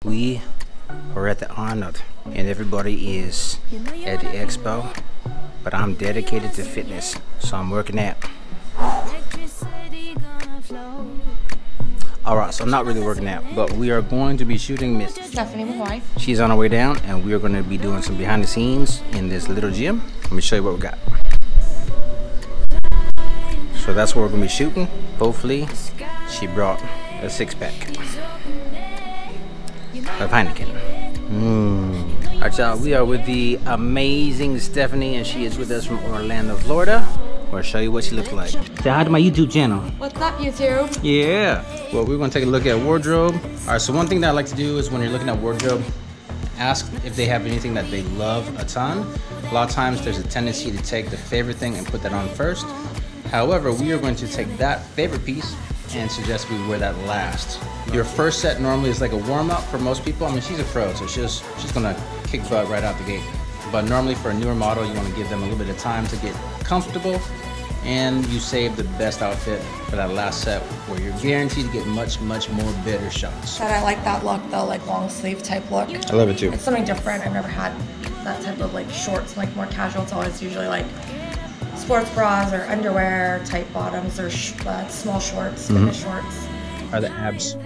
We are at the Arnold and everybody is at the expo, but I'm dedicated to fitness, so I'm working out. Alright, so I'm not really working out, but we are going to be shooting Miss Stephanie Mahoe. She's on her way down, and we are going to be doing some behind the scenes in this little gym. Let me show you what we got. So that's what we're going to be shooting. Hopefully, she brought a six-pack of Heineken. Alright, y'all, we are with the amazing Stephanie, and she is with us from Orlando, Florida. I'll show you what she looks like. Say hi to my YouTube channel. What's up, YouTube? Yeah. Well, we're going to take a look at wardrobe. All right, so one thing that I like to do is when you're looking at wardrobe, ask if they have anything that they love a ton. A lot of times there's a tendency to take the favorite thing and put that on first. However, we are going to take that favorite piece and suggest we wear that last. Your first set normally is like a warm-up for most people. I mean, she's a pro, so she's gonna kick butt right out the gate. But normally for a newer model, you want to give them a little bit of time to get comfortable, and you save the best outfit for that last set where you're guaranteed to get much more better shots. I like that look though, like long sleeve type look. I love it too. It's something different. I've never had that type of like shorts, like more casual. It's always usually like sports bras or underwear, tight bottoms, or small shorts, fitness shorts. Are the abs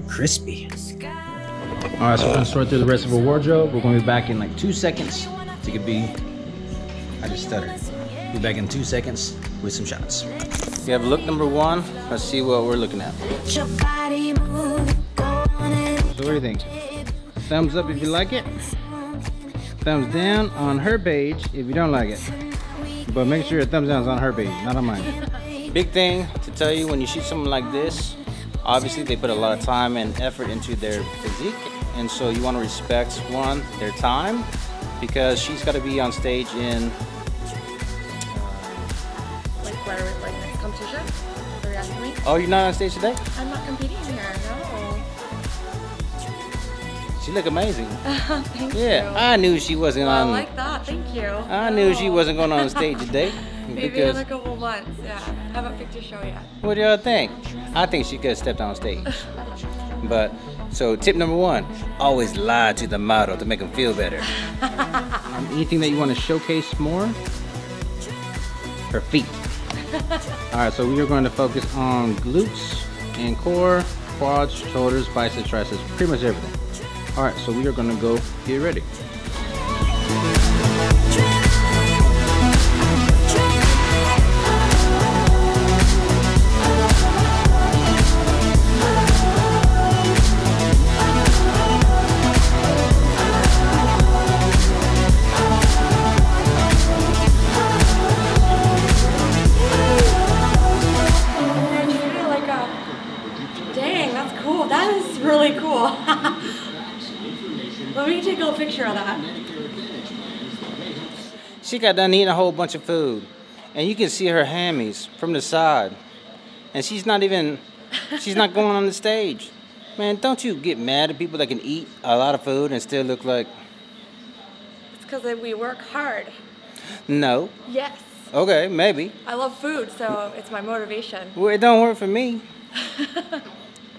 crispy? All right, so we're gonna sort through the rest of our wardrobe. We're gonna be back in like 2 seconds. It could be, I just stuttered. Be back in 2 seconds with some shots. We have look number one. Let's see what we're looking at. So what do you think? Thumbs up if you like it. Thumbs down on her page if you don't like it. But make sure your thumbs down is on her page, not on mine. Big thing to tell you when you shoot something like this, obviously they put a lot of time and effort into their physique, and so you want to respect, one, their time, because she's got to be on stage in like next competition? Are you asking me? Oh, you're not on stage today? I'm not competing here, no. She look amazing. Thank you. I knew she wasn't on. I like that, thank you. I knew she wasn't going on stage today. Maybe because, in a couple months, yeah. Haven't picked a show yet. What do y'all think? I think she could have stepped on stage. But, so tip number one, always lie to the model to make them feel better. Anything that you want to showcase more? Her feet. Alright, so we are going to focus on glutes and core, quads, shoulders, biceps, triceps, pretty much everything. Alright, so we are going to go get ready. Really cool. Let me take a little picture of that. She got done eating a whole bunch of food, and you can see her hammies from the side, and she's not going on the stage. Man, don't you get mad at people that can eat a lot of food and still look like... It's because we work hard. No. Yes. Okay, maybe. I love food, so it's my motivation. Well, it don't work for me.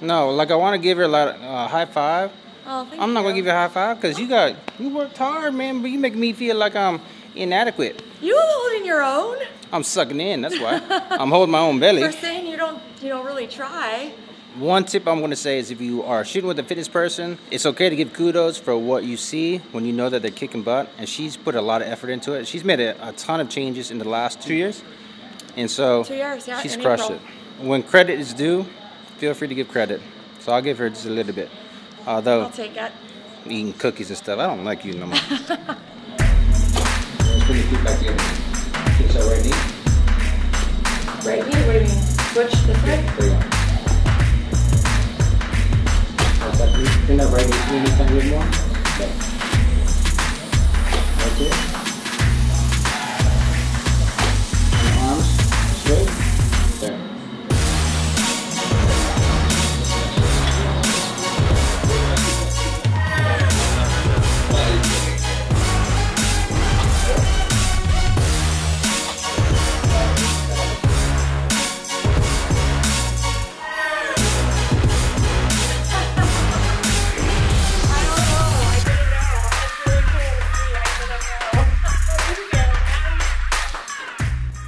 No, like I want to give her a high five. Oh, thank I'm not going to give you a high five because you worked hard, man, but you make me feel like I'm inadequate. You holding your own? I'm sucking in, that's why. I'm holding my own belly. For saying you don't really try. One tip I'm going to say is if you are shooting with a fitness person, it's okay to give kudos for what you see when you know that they're kicking butt, and she's put a lot of effort into it. She's made a ton of changes in the last 2 years, and so 2 years, yeah, she's crushed it. When credit is due, feel free to give credit. So I'll give her just a little bit. Although, I'll take it. Eating cookies and stuff, I don't like you no more. Let's bring your feet back together. Kick that right knee. Right knee? What do you mean? Switch this way? There you go. Bring that right knee anytime a little more. Okay. Right there. Arms straight. There.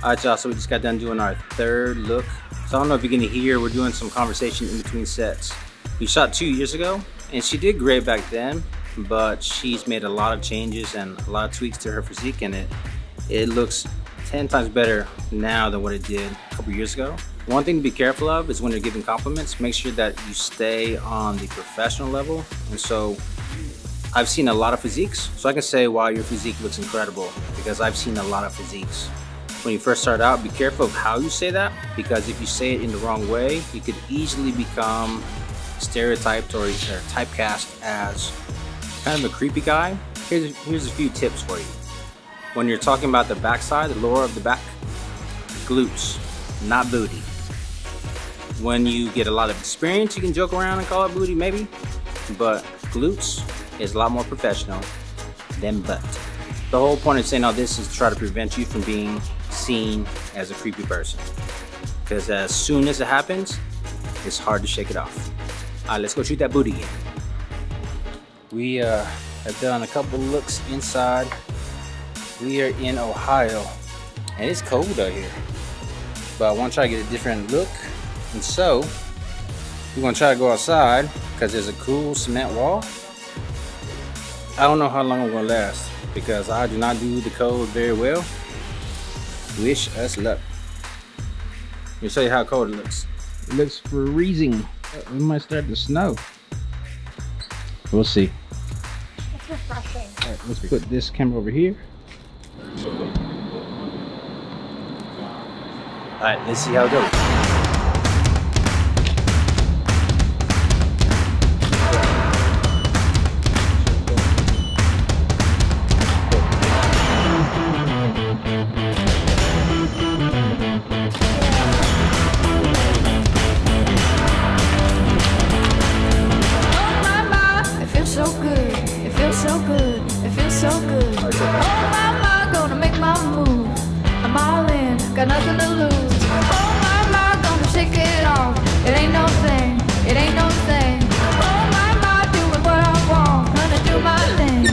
Alright y'all, so we just got done doing our third look. So I don't know if you're gonna hear, we're doing some conversation in between sets. We shot 2 years ago, and she did great back then, but she's made a lot of changes and a lot of tweaks to her physique, and it looks 10 times better now than what it did a couple years ago. One thing to be careful of is when you're giving compliments, make sure that you stay on the professional level. And so I've seen a lot of physiques, so I can say, wow, your physique looks incredible, because I've seen a lot of physiques. When you first start out, be careful of how you say that, because if you say it in the wrong way, you could easily become stereotyped or typecast as kind of a creepy guy. Here's a few tips for you. When you're talking about the backside, the lower of the back, glutes, not booty. When you get a lot of experience, you can joke around and call it booty maybe, but glutes is a lot more professional than butt. The whole point of saying all this is to try to prevent you from being seen as a creepy person, because as soon as it happens, it's hard to shake it off. Alright, let's go shoot that booty again. We have done a couple looks inside. We are in Ohio, and it's cold out here, but I want to try to get a different look, and so we're going to try to go outside because there's a cool cement wall. I don't know how long I'm going to last, because I do not do the cold very well. Wish us luck. Let me show you how cold it looks. It looks freezing. It might start to snow. We'll see. It's refreshing. All right, let's put this camera over here. All right, let's see how it goes. Got nothing to lose. Oh my, gonna shake it off. It ain't no thing, it ain't no thing. Oh my, doing what I want. Gonna do my thing,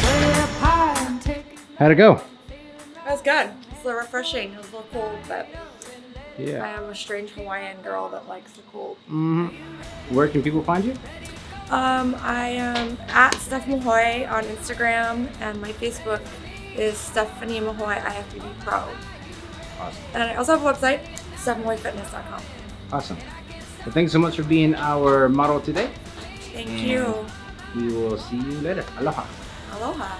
Way up high and take it. How'd it go? That was good. It's a little refreshing. It was a little cold, but Yeah. I am a strange Hawaiian girl that likes the cold. Where can people find you? I am at Stephanie Mahoe on Instagram, and my Facebook is Stephanie Mahoe IFBB Pro. Awesome. And I also have a website, StephMahoeFitness.com. Awesome. Well, thanks so much for being our model today. Thank you. We will see you later. Aloha. Aloha.